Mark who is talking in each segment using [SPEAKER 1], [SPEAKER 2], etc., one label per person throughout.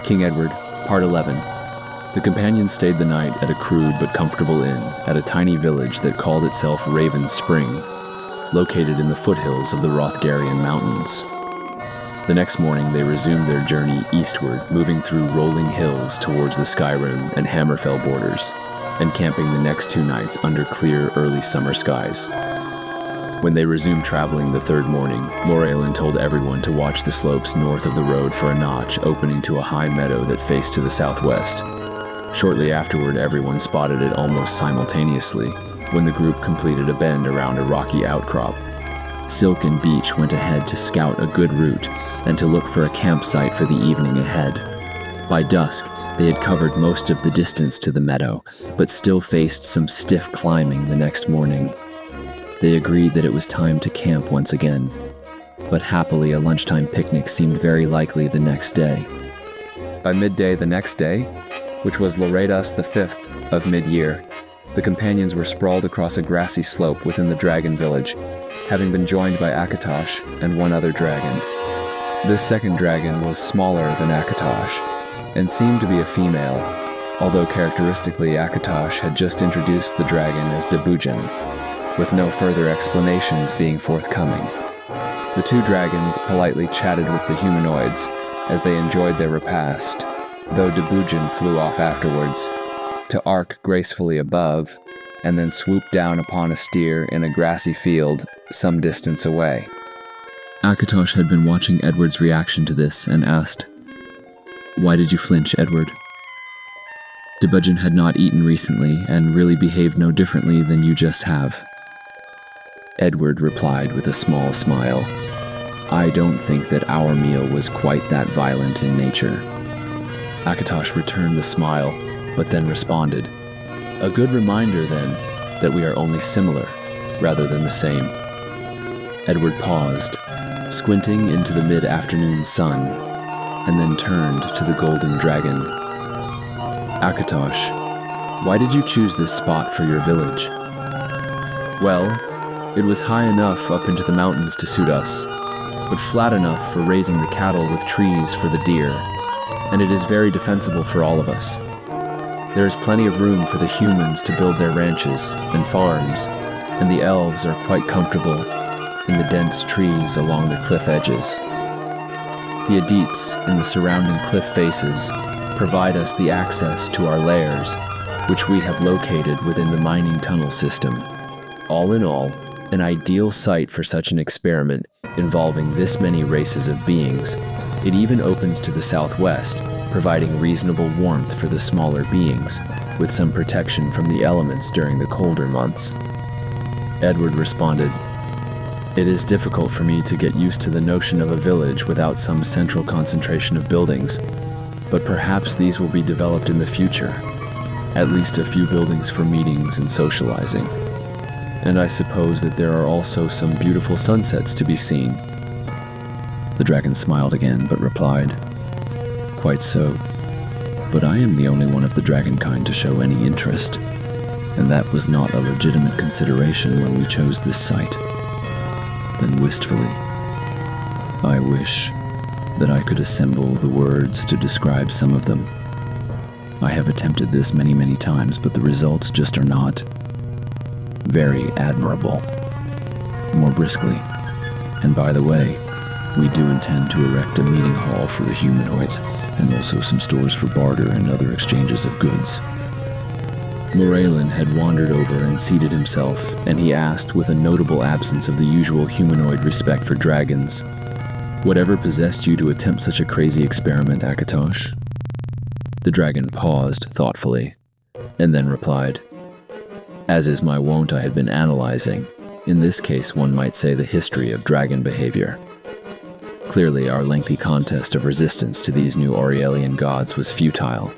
[SPEAKER 1] King Edward, Part 11. The companions stayed the night at a crude but comfortable inn at a tiny village that called itself Raven Spring, located in the foothills of the Rothgarian Mountains. The next morning they resumed their journey eastward, moving through rolling hills towards the Skyrim and Hammerfell borders, and camping the next 2 nights under clear early summer skies. When they resumed traveling the third morning, Moraelin told everyone to watch the slopes north of the road for a notch opening to a high meadow that faced to the southwest. Shortly afterward, everyone spotted it almost simultaneously when the group completed a bend around a rocky outcrop. Silk and Beach went ahead to scout a good route and to look for a campsite for the evening ahead. By dusk, they had covered most of the distance to the meadow, but still faced some stiff climbing the next morning. They agreed that it was time to camp once again, but happily a lunchtime picnic seemed very likely the next day. By midday the next day, which was Loredas the 5th of mid-year, the companions were sprawled across a grassy slope within the dragon village, having been joined by Akatosh and one other dragon. This second dragon was smaller than Akatosh, and seemed to be a female, although characteristically Akatosh had just introduced the dragon as Debujin, with no further explanations being forthcoming. The 2 dragons politely chatted with the humanoids as they enjoyed their repast, though Debujin flew off afterwards, to arc gracefully above, and then swoop down upon a steer in a grassy field some distance away. Akatosh had been watching Edward's reaction to this and asked, "Why did you flinch, Edward?" Debujin had not eaten recently and really behaved no differently than you just have. Edward replied with a small smile, "I don't think that our meal was quite that violent in nature." Akatosh returned the smile, but then responded, "A good reminder, then, that we are only similar, rather than the same." Edward paused, squinting into the mid-afternoon sun, and then turned to the golden dragon. "Akatosh, why did you choose this spot for your village?" "Well, it was high enough up into the mountains to suit us, but flat enough for raising the cattle with trees for the deer, and it is very defensible for all of us. There is plenty of room for the humans to build their ranches and farms, and the elves are quite comfortable in the dense trees along the cliff edges. The Adits in the surrounding cliff faces provide us the access to our lairs, which we have located within the mining tunnel system. All in all, an ideal site for such an experiment involving this many races of beings. It even opens to the southwest, providing reasonable warmth for the smaller beings, with some protection from the elements during the colder months." Edward responded, "It is difficult for me to get used to the notion of a village without some central concentration of buildings, but perhaps these will be developed in the future, at least a few buildings for meetings and socializing. And I suppose that there are also some beautiful sunsets to be seen." The dragon smiled again, but replied, "Quite so, but I am the only one of the dragon kind to show any interest, and that was not a legitimate consideration when we chose this site." Then wistfully, "I wish that I could assemble the words to describe some of them. I have attempted this many, many times, but the results just are not very admirable." More briskly, "And by the way, we do intend to erect a meeting hall for the humanoids, and also some stores for barter and other exchanges of goods." Moraelin had wandered over and seated himself, and he asked with a notable absence of the usual humanoid respect for dragons, "Whatever possessed you to attempt such a crazy experiment, Akatosh?" The dragon paused thoughtfully, and then replied, "As is my wont, I had been analyzing, in this case one might say the history of dragon behavior. Clearly our lengthy contest of resistance to these new Aurelian gods was futile,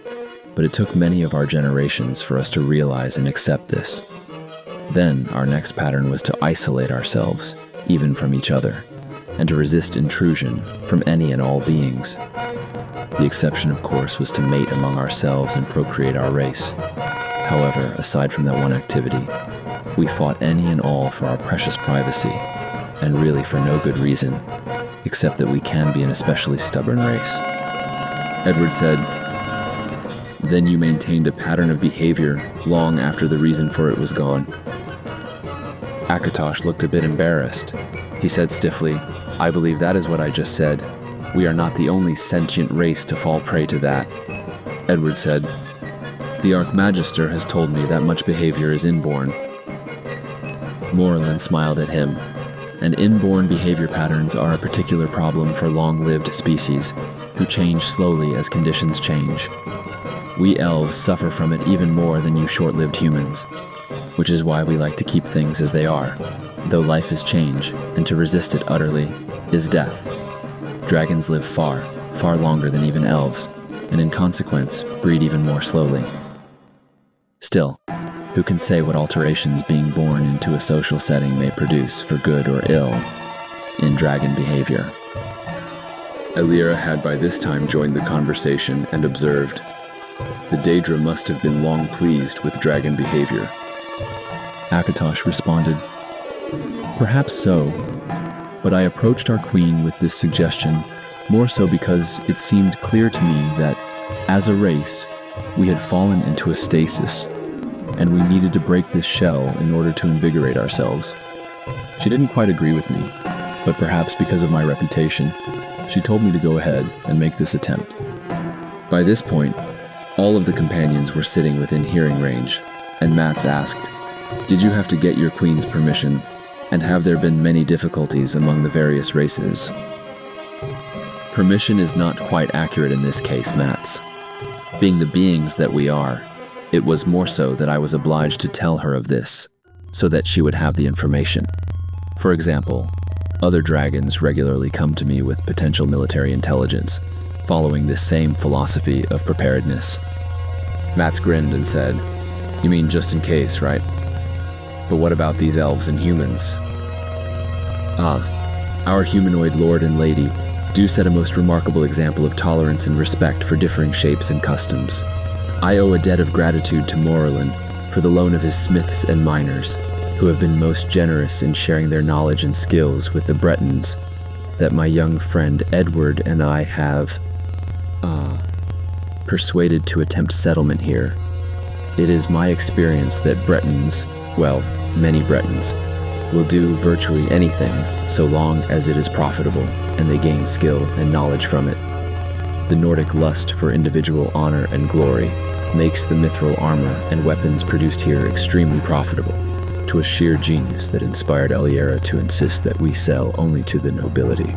[SPEAKER 1] but it took many of our generations for us to realize and accept this. Then our next pattern was to isolate ourselves, even from each other, and to resist intrusion from any and all beings. The exception, of course, was to mate among ourselves and procreate our race. However, aside from that one activity, we fought any and all for our precious privacy, and really for no good reason, except that we can be an especially stubborn race. Edward said, "Then you maintained a pattern of behavior long after the reason for it was gone." Akatosh looked a bit embarrassed. He said stiffly, "I believe that is what I just said. We are not the only sentient race to fall prey to that." Edward said, "The Archmagister has told me that much behavior is inborn." Morlun smiled at him, and inborn behavior patterns are a particular problem for long-lived species who change slowly as conditions change. We elves suffer from it even more than you short-lived humans, which is why we like to keep things as they are, though life is change, and to resist it utterly is death. Dragons live far, far longer than even elves, and in consequence, breed even more slowly. Still, who can say what alterations being born into a social setting may produce for good or ill in dragon behavior? Elira had by this time joined the conversation and observed, "The Daedra must have been long pleased with dragon behavior." Akatosh responded, "Perhaps so, but I approached our queen with this suggestion more so because it seemed clear to me that, as a race, we had fallen into a stasis, and we needed to break this shell in order to invigorate ourselves." She didn't quite agree with me, but perhaps because of my reputation, she told me to go ahead and make this attempt. By this point, all of the companions were sitting within hearing range, and Mats asked, "Did you have to get your queen's permission, and have there been many difficulties among the various races?" Permission is not quite accurate in this case, Mats. Being the beings that we are, it was more so that I was obliged to tell her of this, so that she would have the information. For example, other dragons regularly come to me with potential military intelligence, following this same philosophy of preparedness. Mats grinned and said, "You mean just in case, right? But what about these elves and humans?" Our humanoid lord and lady do set a most remarkable example of tolerance and respect for differing shapes and customs. I owe a debt of gratitude to Morlun for the loan of his smiths and miners, who have been most generous in sharing their knowledge and skills with the Bretons, that my young friend Edward and I have, persuaded to attempt settlement here. It is my experience that Bretons, well, many Bretons, will do virtually anything so long as it is profitable and they gain skill and knowledge from it. The Nordic lust for individual honor and glory makes the mithril armor and weapons produced here extremely profitable, to a sheer genius that inspired Elira to insist that we sell only to the nobility,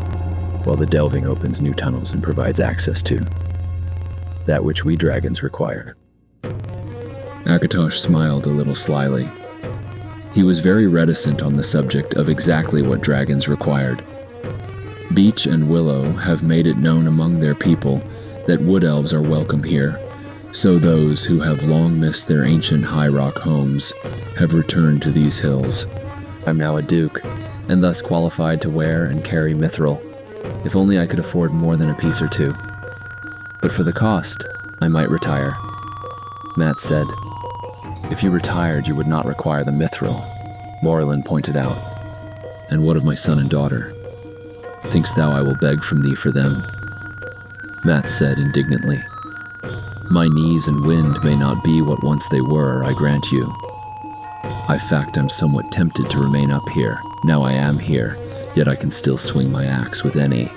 [SPEAKER 1] while the delving opens new tunnels and provides access to that which we dragons require. Akatosh smiled a little slyly. He was very reticent on the subject of exactly what dragons required. Beech and Willow have made it known among their people that wood elves are welcome here, so those who have long missed their ancient high rock homes have returned to these hills. I'm now a duke, and thus qualified to wear and carry mithril, if only I could afford more than a piece or two. But for the cost, I might retire. Matt said, "If you retired, you would not require the mithril," Morlun pointed out. "And what of my son and daughter? Thinkst thou I will beg from thee for them?" Matt said indignantly, "My knees and wind may not be what once they were, I grant you. In fact, I'm somewhat tempted to remain up here. Now I am here, yet I can still swing my axe with any."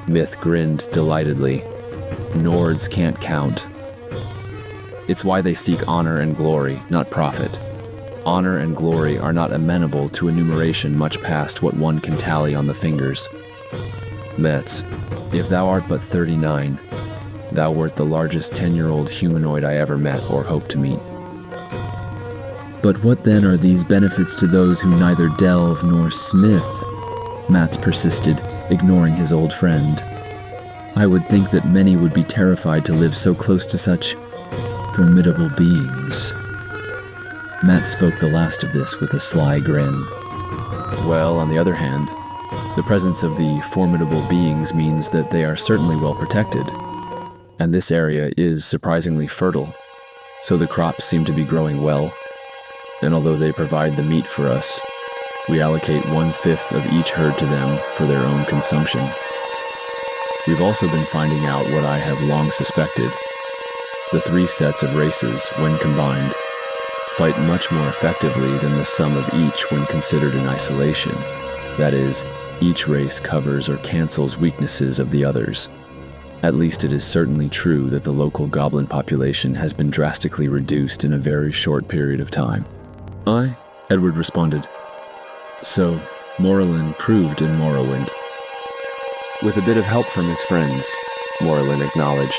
[SPEAKER 1] Myth grinned delightedly. "Nords can't count. It's why they seek honor and glory, not profit. Honor and glory are not amenable to enumeration much past what one can tally on the fingers. Mets, if thou art but 39, thou wert the largest 10-year-old humanoid I ever met or hope to meet." "But what then are these benefits to those who neither delve nor smith?" Mats persisted, ignoring his old friend. "I would think that many would be terrified to live so close to such formidable beings." Matt spoke the last of this with a sly grin. "Well, on the other hand, the presence of the formidable beings means that they are certainly well protected, and this area is surprisingly fertile, so the crops seem to be growing well, and although they provide the meat for us, we allocate 1/5 of each herd to them for their own consumption. We've also been finding out what I have long suspected. The 3 sets of races, when combined, fight much more effectively than the sum of each when considered in isolation. That is, each race covers or cancels weaknesses of the others. At least it is certainly true that the local goblin population has been drastically reduced in a very short period of time. "Aye," Edward responded. "So, Morrilan proved in Morrowind." "With a bit of help from his friends," Morrilan acknowledged.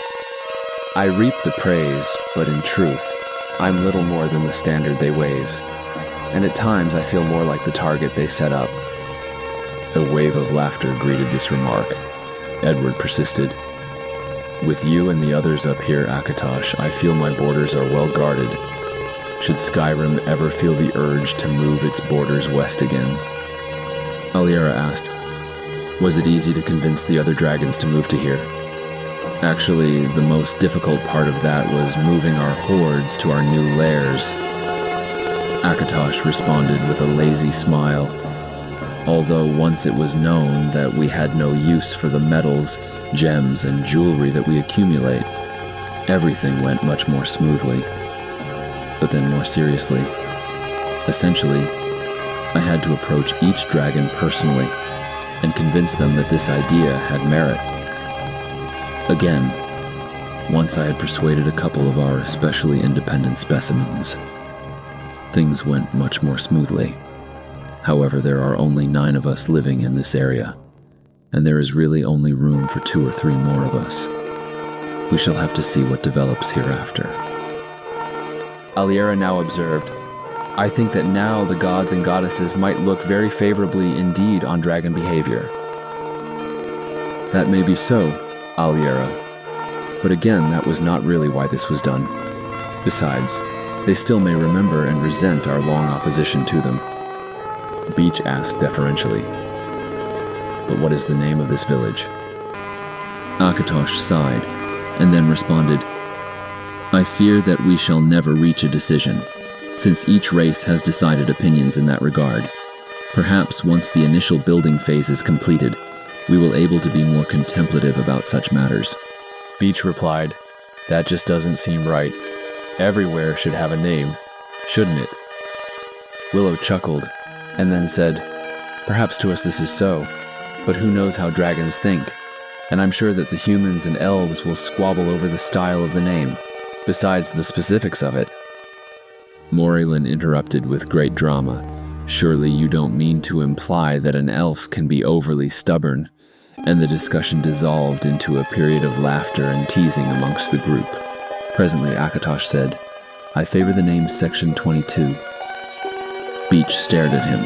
[SPEAKER 1] "I reap the praise, but in truth, I'm little more than the standard they wave. And at times I feel more like the target they set up." A wave of laughter greeted this remark. Edward persisted. "With you and the others up here, Akatosh, I feel my borders are well guarded. Should Skyrim ever feel the urge to move its borders west again?" Aliera asked, "Was it easy to convince the other dragons to move to here?" "Actually, the most difficult part of that was moving our hordes to our new lairs," Akatosh responded with a lazy smile. "Although once it was known that we had no use for the metals, gems, and jewelry that we accumulate, everything went much more smoothly. But then more seriously, essentially, I had to approach each dragon personally and convince them that this idea had merit. Again, once I had persuaded a couple of our especially independent specimens, things went much more smoothly. However, there are only 9 of us living in this area, and there is really only room for 2 or 3 more of us. We shall have to see what develops hereafter." Aliera now observed, "I think that now the gods and goddesses might look very favorably indeed on dragon behavior." "That may be so, Aliera. But again, that was not really why this was done. Besides, they still may remember and resent our long opposition to them." Beach asked deferentially, "But what is the name of this village?" Akatosh sighed, and then responded, "I fear that we shall never reach a decision, since each race has decided opinions in that regard. Perhaps once the initial building phase is completed, we will able to be more contemplative about such matters." Beach replied, "That just doesn't seem right. Everywhere should have a name, shouldn't it?" Willow chuckled, and then said, "Perhaps to us this is so, but who knows how dragons think, and I'm sure that the humans and elves will squabble over the style of the name, besides the specifics of it." Morrilan interrupted with great drama. "Surely you don't mean to imply that an elf can be overly stubborn?" And the discussion dissolved into a period of laughter and teasing amongst the group. Presently Akatosh said, "I favor the name Section 22. Beach stared at him.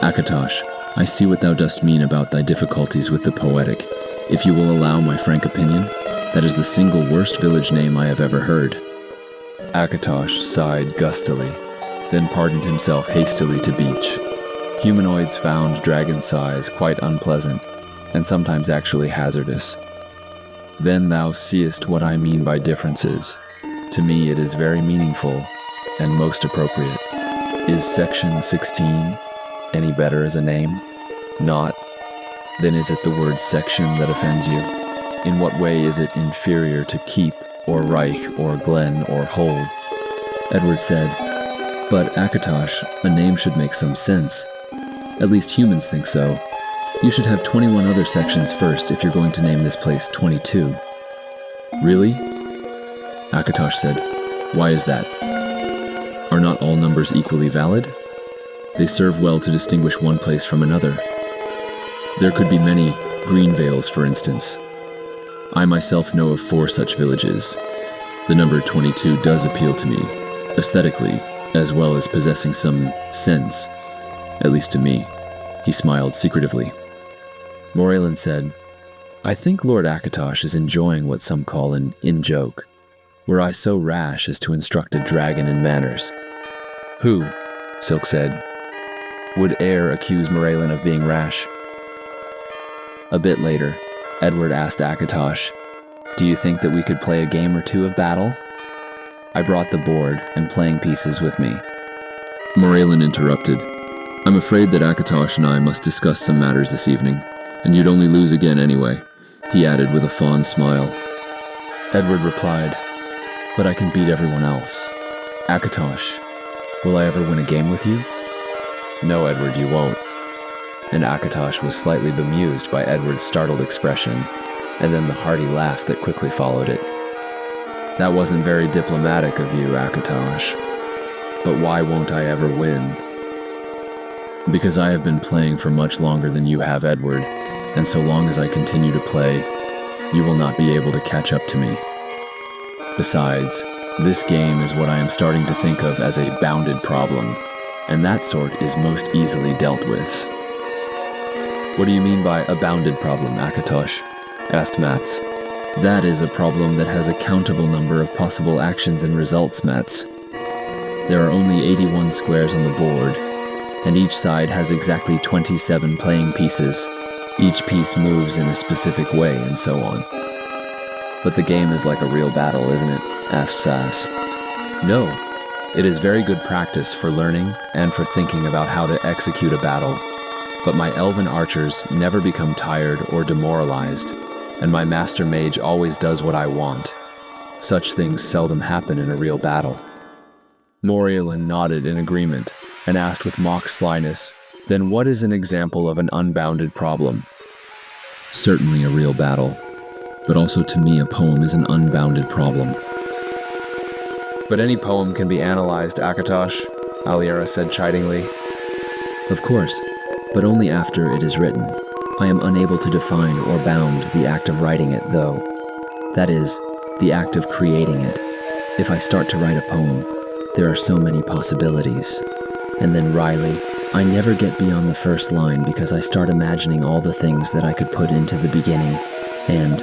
[SPEAKER 1] "Akatosh, I see what thou dost mean about thy difficulties with the poetic. If you will allow my frank opinion, that is the single worst village name I have ever heard." Akatosh sighed gustily, then pardoned himself hastily to Beach. Humanoids found dragon size quite unpleasant, and sometimes actually hazardous. "Then thou seest what I mean by differences. To me it is very meaningful, and most appropriate. Is Section 16 any better as a name? Not? Then is it the word section that offends you? In what way is it inferior to keep, or reich, or glen, or hold?" Edward said, "But Akatosh, a name should make some sense. At least humans think so. You should have 21 other sections first if you're going to name this place 22. "Really?" Akatosh said, "Why is that? Are not all numbers equally valid? They serve well to distinguish one place from another. There could be many Greenvales, for instance. I myself know of 4 such villages. The number 22 does appeal to me, aesthetically, as well as possessing some sense, at least to me." He smiled secretively. Morrilan said, "I think Lord Akatosh is enjoying what some call an in-joke. Were I so rash as to instruct a dragon in manners?" "Who," Silk said, "would e'er accuse Morrilan of being rash?" A bit later, Edward asked Akatosh, "Do you think that we could play a game or 2 of battle?" I brought the board and playing pieces with me. Morrilan interrupted, "I'm afraid that Akatosh and I must discuss some matters this evening, and you'd only lose again anyway. he added with a fond smile. Edward replied, "But I can beat everyone else. Akatosh, will I ever win a game with you?" "No, Edward, you won't." And Akatosh was slightly bemused by Edward's startled expression, and then the hearty laugh that quickly followed it. "That wasn't very diplomatic of you, Akatosh. But why won't I ever win?" "Because I have been playing for much longer than you have, Edward, and so long as I continue to play, you will not be able to catch up to me. Besides, this game is what I am starting to think of as a bounded problem, and that sort is most easily dealt with." "What do you mean by a bounded problem, Akatosh?" asked Mats. "That is a problem that has a countable number of possible actions and results, Mats. There are only 81 squares on the board, and each side has exactly 27 playing pieces. Each piece moves in a specific way, and so on." "But the game is like a real battle, isn't it?" asked Sass. "No, it is very good practice for learning and for thinking about how to execute a battle. But my elven archers never become tired or demoralized, and my master mage always does what I want. Such things seldom happen in a real battle." Morielin nodded in agreement and asked with mock slyness, "Then what is an example of an unbounded problem?" "Certainly a real battle, but also to me a poem is an unbounded problem." "But any poem can be analyzed, Akatosh," Aliera said chidingly. "Of course, but only after it is written. I am unable to define or bound the act of writing it, though. That is, the act of creating it. If I start to write a poem, there are so many possibilities. And then, Riley, I never get beyond the first line because I start imagining all the things that I could put into the beginning, and